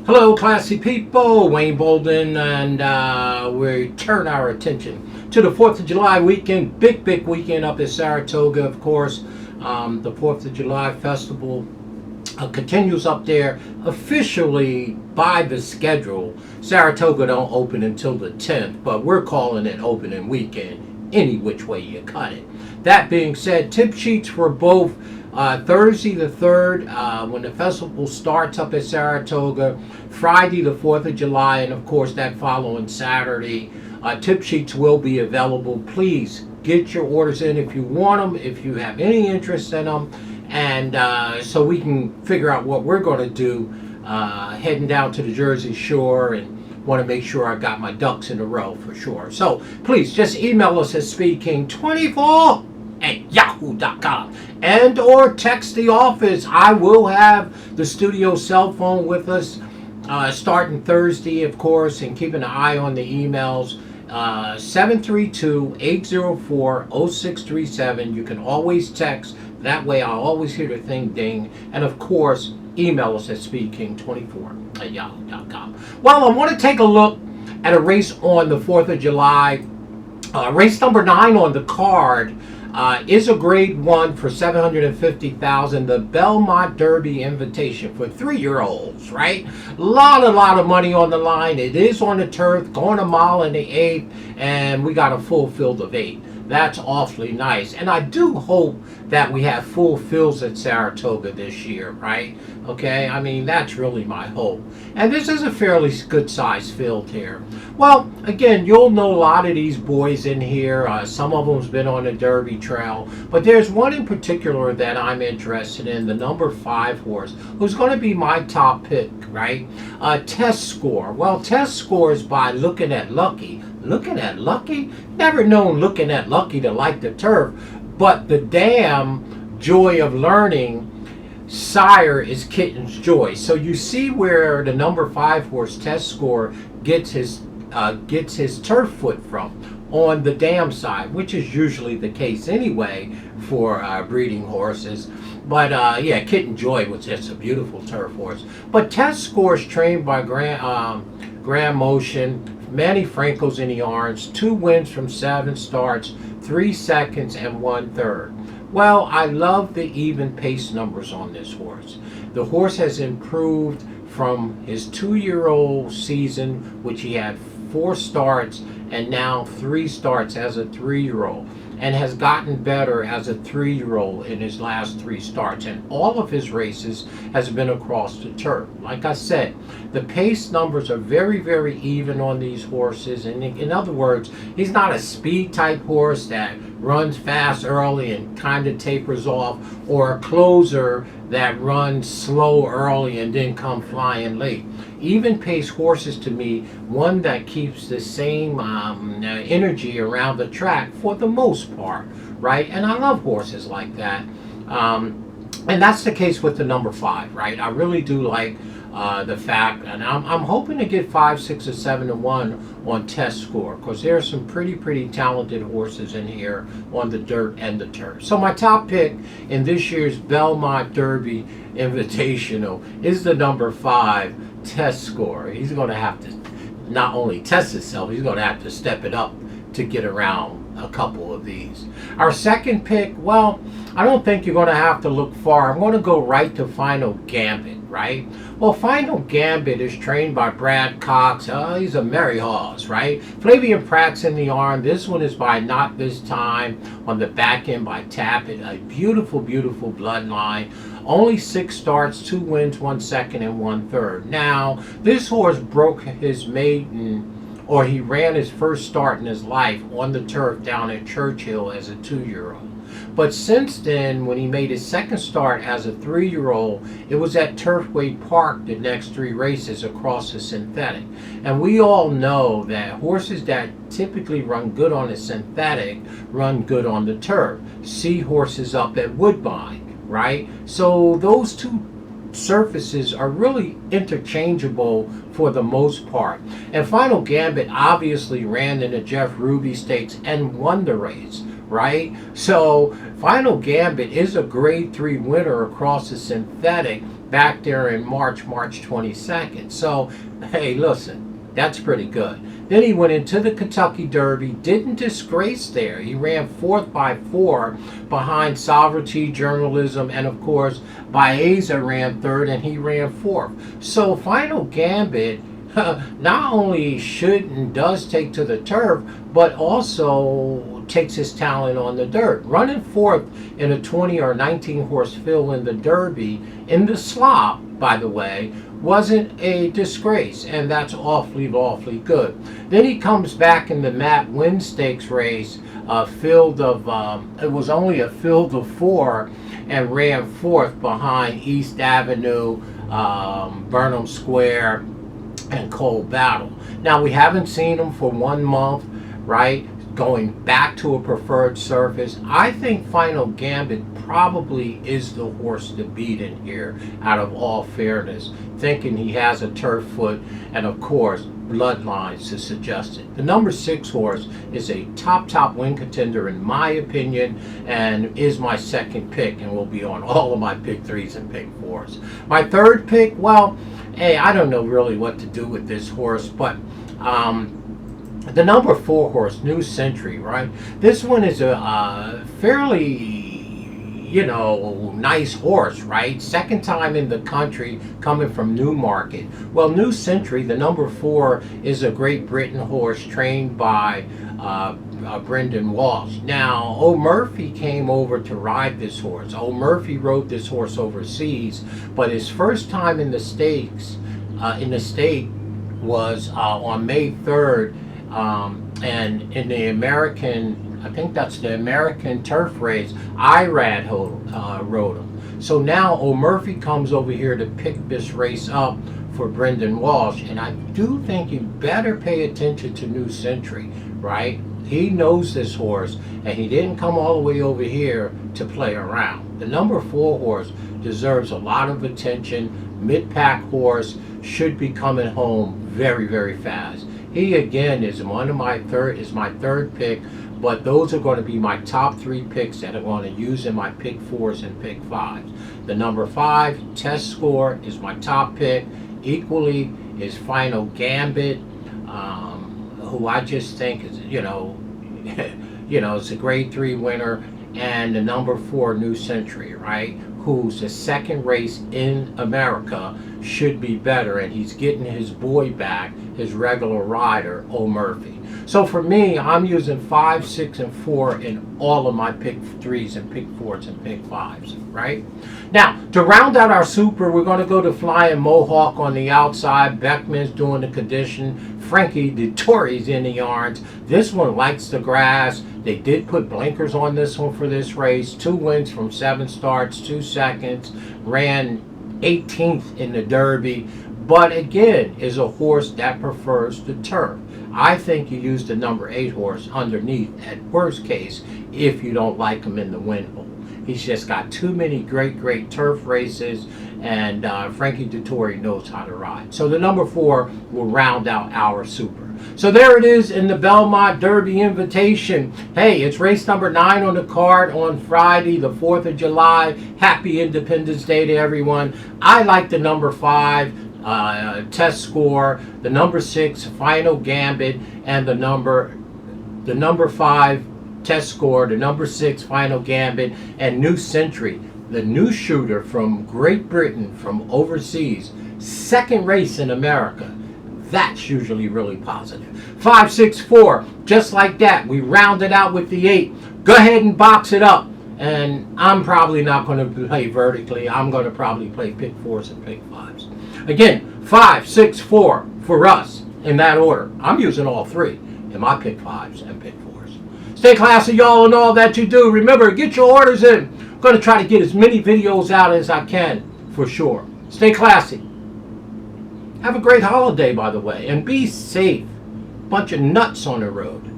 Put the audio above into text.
Hello, classy people. Wayne Bolden, and we turn our attention to the 4th of July weekend. Big weekend up at Saratoga, of course. The 4th of July festival continues up there officially by the schedule. Saratoga don't open until the 10th, but we're calling it opening weekend any which way you cut it. That being said, tip sheets for both Thursday the 3rd, when the festival starts up at Saratoga, Friday the 4th of July, and of course that following Saturday. Tip sheets will be available. Please get your orders in if you want them, if you have any interest in them, and so we can figure out what we're going to do heading down to the Jersey Shore, and want to make sure I got my ducks in a row for sure. So please just email us at speedking24@yahoo.com and or text the office. I will have the studio cell phone with us starting Thursday, of course, and keeping an eye on the emails. 732-804-0637. You can always text. That way I'll always hear the thing ding. And of course, email us at speedking24@yahoo.com. Well, I want to take a look at a race on the 4th of July. Race number 9 on the card is a grade 1 for $750,000, the Belmont Derby Invitation for 3-year-olds, right? A lot of money on the line. It is on the turf, going a mile in the 8th, and we got a full field of 8. That's awfully nice. And I do hope that we have full fields at Saratoga this year, right? Okay, I mean, that's really my hope. And this is a fairly good sized field here. Well, again, you'll know a lot of these boys in here. Some of them's been on the Derby trail, but there's one in particular that I'm interested in, the number 5 horse, who's going to be my top pick, right? Test Score. Well, Test Score is by Looking at Lucky. Looking at Lucky? Never known Looking at Lucky to like the turf, but the damn joy of learning sire is Kitten's Joy. So you see where the number 5 horse Test Score gets his turf foot from, on the dam side, which is usually the case anyway for breeding horses. But yeah, Kitten Joy was just a beautiful turf horse. But Test Score is trained by Grand Motion. Manny Franco's in the orange. 2 wins from 7 starts, 3 seconds and 1/3. Well, I love the even pace numbers on this horse. The horse has improved from his 2-year-old season, which he had 4 starts, and now 3 starts as a 3-year-old, and has gotten better as a 3-year-old in his last 3 starts, and all of his races has been across the turf. Like I said, the pace numbers are very even on these horses, and in other words, he's not a speed type horse that runs fast early and kind of tapers off, or a closer that runs slow early and then come flying late. Even pace horses, to me, one that keeps the same energy around the track for the most part, right? And I love horses like that. And that's the case with the number 5, right? I really do like the fact, and I'm hoping to get 5, 6, or 7 to 1 on Test Score, because there are some pretty talented horses in here on the dirt and the turf. So my top pick in this year's Belmont Derby Invitational is the number 5, Test Score. He's going to have to not only test himself, he's going to have to step it up to get around a couple of these. Our second pick, well, I don't think you're going to have to look far. I'm going to go right to Final Gambit, right? Well, Final Gambit is trained by Brad Cox. He's a merry horse, right? Flavian Pratt's in the arm. This one is by Not This Time, on the back end by Tappet. A beautiful bloodline. Only 6 starts, 2 wins, 1 second, and 1/3. Now, this horse broke his maiden, or he ran his first start in his life on the turf down at Churchill as a 2-year-old. But since then, when he made his second start as a 3-year-old, it was at Turfway Park the next 3 races across the synthetic. And we all know that horses that typically run good on the synthetic run good on the turf. See horses up at Woodbine, right? So those 2 surfaces are really interchangeable for the most part. And Final Gambit obviously ran in the Jeff Ruby Stakes and won the race, right? So Final Gambit is a grade 3 winner across the synthetic back there in March 22nd. So, hey, listen, that's pretty good. Then he went into the Kentucky Derby, didn't disgrace there. He ran 4th by 4 behind Sovereignty Journalism, and of course, Baeza ran 3rd and he ran 4th. So Final Gambit not only should and does take to the turf, but also takes his talent on the dirt. Running 4th in a 20 or 19 horse fill in the Derby, in the slop, by the way, wasn't a disgrace, and that's awfully good. Then he comes back in the Matt Wynn Stakes race, a field of, it was only a field of 4, and ran 4th behind East Avenue, Burnham Square, and Cold Battle. Now, we haven't seen him for 1 month, right? Going back to a preferred surface. I think Final Gambit probably is the horse to beat in here, out of all fairness, thinking he has a turf foot and of course bloodlines to suggest it. The number 6 horse is a top win contender in my opinion, and is my second pick, and will be on all of my pick 3s and pick 4s. My third pick, well, hey, I don't know really what to do with this horse, but the number 4 horse, New Century, right? This one is a fairly, nice horse, right? Second time in the country, coming from Newmarket. Well, New Century, the number 4, is a Great Britain horse trained by Brendan Walsh. Now, O'Murphy came over to ride this horse. O'Murphy rode this horse overseas, but his first time in the stakes, in the state, was on May 3rd, and in the American, I think that's the American turf race, Irad rode him. So now O'Murphy comes over here to pick this race up for Brendan Walsh, and I do think you better pay attention to New Century, right? He knows this horse, and he didn't come all the way over here to play around. The number 4 horse deserves a lot of attention. Mid-pack horse, should be coming home very fast. He again is my third pick, but those are going to be my top 3 picks that I'm going to use in my pick 4s and pick 5s. The number 5 Test Score is my top pick. Equally is Final Gambit, who I just think is, it's a grade 3 winner, and the number 4 New Century, right? Who's the second race in America, should be better, and he's getting his boy back, his regular rider, O'Murphy. So for me, I'm using 5, 6, and 4 in all of my pick 3s and pick 4s and pick 5s, right? Now, to round out our super, we're going to go to Flying Mohawk on the outside. Beckman's doing the condition. Frankie Dettori's in the yards. This one likes the grass. They did put blinkers on this one for this race. 2 wins from 7 starts, 2 seconds. Ran 18th in the Derby. But again, is a horse that prefers the turf. I think you use the number 8 horse underneath at worst case if you don't like him in the win hole. He's just got too many great turf races, and Frankie Dettori knows how to ride. So the number 4 will round out our super. So there it is in the Belmont Derby Invitation. Hey, it's race number 9 on the card on Friday, the 4th of July. Happy Independence Day to everyone. I like the number 5. Test Score, the number 6 Final Gambit, and the number 5 Test Score, the number 6 Final Gambit, and New Century, the new shooter from Great Britain, from overseas, second race in America. That's usually really positive. 5, 6, 4, just like that. We round it out with the 8. Go ahead and box it up. And I'm probably not going to play vertically. I'm going to probably play pick 4s and pick 5s. Again, 5, 6, 4 for us in that order. I'm using all 3 in my pick 5s and pick 4s. Stay classy, y'all, in all that you do. Remember, get your orders in. I'm going to try to get as many videos out as I can, for sure. Stay classy. Have a great holiday, by the way, and be safe. Bunch of nuts on the road.